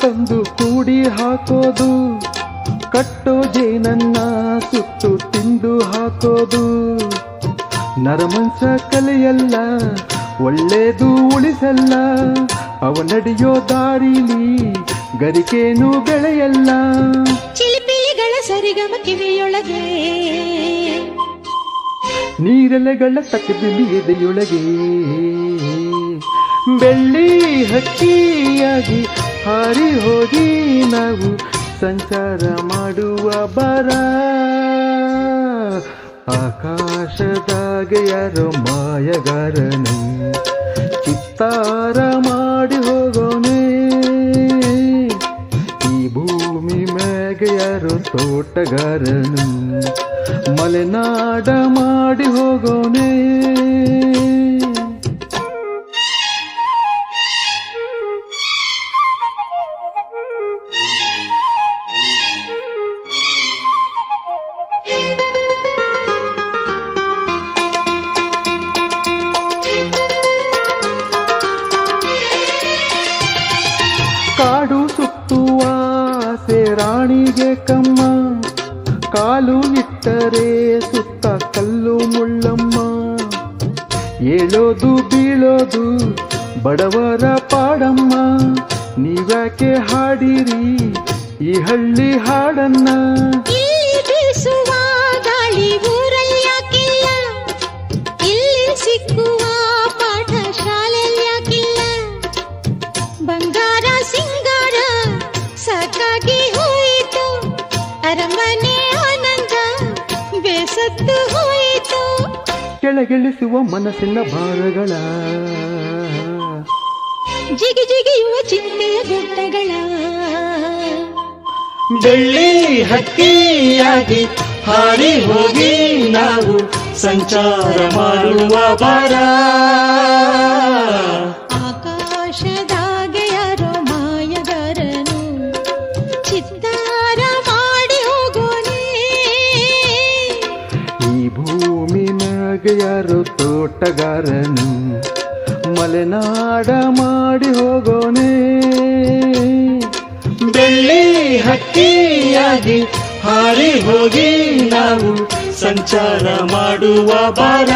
ತಂದು ಕೂಡಿ ಹಾಕೋದು, ಕಟ್ಟೋ ಜೇನನ್ನ ಸುಟ್ಟು ತಿಂದು ಹಾಕೋದು. ನರಮಂಸ ಕಲೆಯಲ್ಲ, ಒಳ್ಳೇದು ಉಳಿಸಲ್ಲ, ಅವ ನಡೆಯೋ ದಾರಿಲಿ ಗರಿಕೇನು ಬೆಳೆಯಲ್ಲ. ಚಿಲಿಪಿಲಿಗಳ ಸರಿಗಮ ಕಿವಿಯೊಳಗೆ, ನೀರೆಲೆಗಳ ತಕ್ಕಬಿಂಬಿ ಎದೆಯೊಳಗೆ. ಬೆಳ್ಳಿ ಹಕ್ಕಿಯಾಗಿ ಹಾರಿ ಹೋಗಿ ನಾವು ಸಂಚಾರ ಮಾಡುವ ಬರ. ಆಕಾಶದಾಗೆ ಯಾರೋ ಮಾಯಗಾರನು ಚಿತ್ತಾರ ಮಾಡಿ ಹೋಗೋನೆ. ಈ ಭೂಮಿ ಮ್ಯಾಗೆ ಯಾರೋ ತೋಟಗಾರನು ಮಲೆನಾಡ ಮಾಡಿ ಹೋಗೋನೆ. ಕಾಡು ಸುತ್ತುವ ರಾಣಿಗೆ ಕಮ್ಮ, ಕಾಲು ಇಟ್ಟರೆ ಸುತ್ತ ಕಲ್ಲು ಮುಳ್ಳಮ್ಮ. ಏಳೋದು ಬೀಳೋದು ಬಡವರ ಪಾಡಮ್ಮ, ನೀವ್ಯಾಕೆ ಹಾಡಿರಿ ಈ ಹಳ್ಳಿ ಹಾಡನ್ನ. ಇಲ್ಲಿ ಬೀಸುವ ಗಾಳಿ ಊರಲ್ಲಿ ಯಾಕಿಲ್ಲ, ಇಲ್ಲಿ ಸಿಕ್ಕುವ ಪಾಠ ಶಾಲೆಯಲ್ಲಿ ಯಾಕಿಲ್ಲ. ಬಂಗಾರ ಸಿಂಗಾರ ಸಾಕಾಗಿ ಹೋಯಿತು, ಅರಮನೆ ಆನಂದ ಬೇಸತ್ತು ಹೋಯಿತು. ಕೆಳಗಿಳಿಸುವ ಮನಸ್ಸಿನ ಭಾರಗಳ, ಜಿಗಿ ಜಿಗಿಯುವ ಚಿಂತೆಯ ಗುಡ್ಡಗಳ. ಬೆಳ್ಳಿ ಹಕ್ಕಿಯಾಗಿ ಹಾರಿ ಹೋಗಿ ನಾವು ಸಂಚಾರ ಮಾಡುವ ಬಾರ. ಆಕಾಶದಾಗೆ ಯಾರೋ ಮಾಯಗಾರನು ಚಿತ್ತಾರ ಮಾಡಿ ಹೋಗೋನೆ. ಈ ಭೂಮಿ ಮ್ಯಾಗೆ ಯಾರೋ ತೋಟಗಾರನು ಮಲೆನಾಡ ಮಾಡಿ ಹೋಗೋನೆ. ಬೆಳ್ಳಿ ಹಕ್ಕಿಯಾಗಿ ಹಾರಿ ಹೋಗಿ ನಾವು ಸಂಚಾರ ಮಾಡುವ ಬಾರ.